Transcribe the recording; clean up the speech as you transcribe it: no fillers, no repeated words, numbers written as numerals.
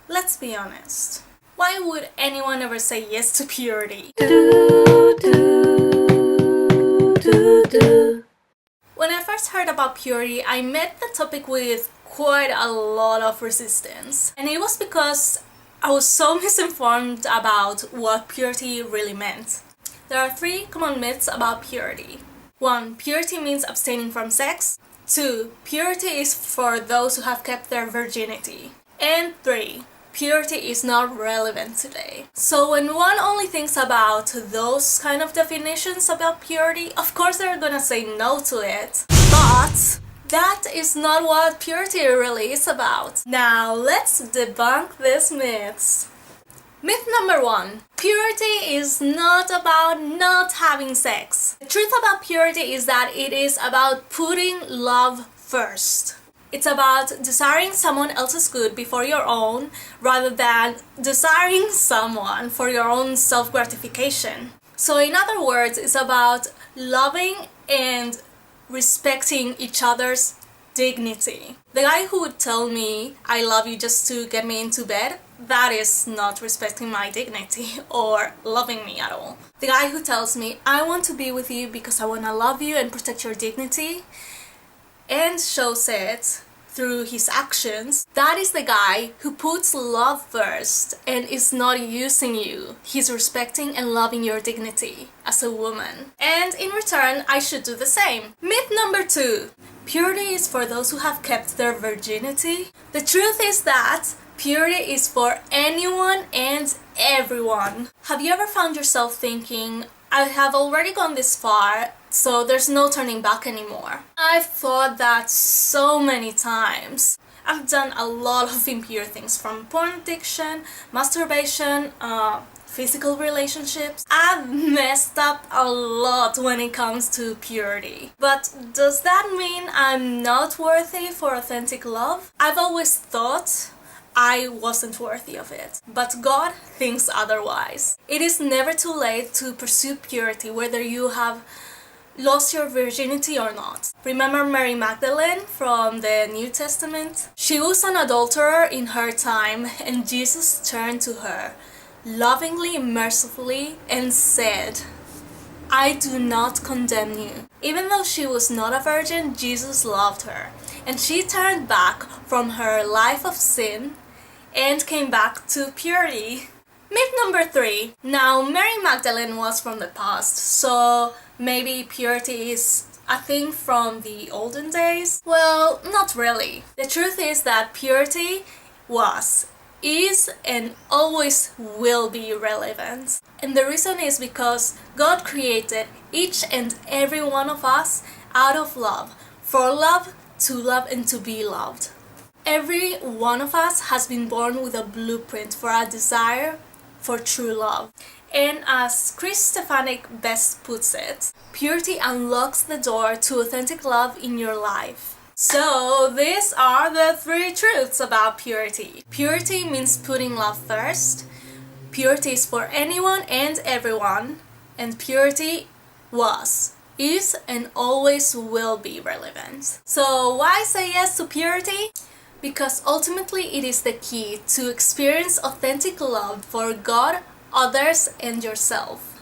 Let's be honest. Why would anyone ever say yes to purity? When I first heard about purity, I met the topic with quite a lot of resistance. And it was because I was so misinformed about what purity really meant. There are 3 common myths about purity. 1. Purity means abstaining from sex. 2. Purity is for those who have kept their virginity. And 3. Purity is not relevant today. So when one only thinks about those kind of definitions about purity, of course they're gonna say no to it. But that is not what purity really is about. Now let's debunk these myths. Myth number 1. Purity is not about not having sex. The truth about purity is that it is about putting love first. It's about desiring someone else's good before your own, rather than desiring someone for your own self-gratification. So in other words, it's about loving and respecting each other's dignity. The guy who would tell me I love you just to get me into bed, that is not respecting my dignity or loving me at all. The guy who tells me I want to be with you because I want to love you and protect your dignity, and shows it through his actions, that is the guy who puts love first and is not using you. He's respecting and loving your dignity as a woman. And in return, I should do the same. Myth number 2. Purity is for those who have kept their virginity. The truth is that purity is for anyone and everyone. Have you ever found yourself thinking, I have already gone this far, so there's no turning back anymore? I've thought that so many times. I've done a lot of impure things, from porn addiction, masturbation, physical relationships. I've messed up a lot when it comes to purity. But does that mean I'm not worthy for authentic love? I've always thought I wasn't worthy of it, but God thinks otherwise. It is never too late to pursue purity, whether you have lost your virginity or not. Remember Mary Magdalene from the New Testament? She was an adulterer in her time, and Jesus turned to her lovingly, mercifully, and said, I do not condemn you. Even though she was not a virgin, Jesus loved her, and she turned back from her life of sin and came back to purity. Myth number 3. Now, Mary Magdalene was from the past, so maybe purity is a thing from the olden days? Well, not really. The truth is that purity is, and always will be relevant. And the reason is because God created each and every one of us out of love, for love, to love, and to be loved. Every one of us has been born with a blueprint for a desire for true love. And as Chris Stefanik best puts it, purity unlocks the door to authentic love in your life. So these are the 3 truths about purity. Purity means putting love first. Purity is for anyone and everyone. And purity is, and always will be relevant. So why say yes to purity? Because ultimately it is the key to experience authentic love for God, others, and yourself.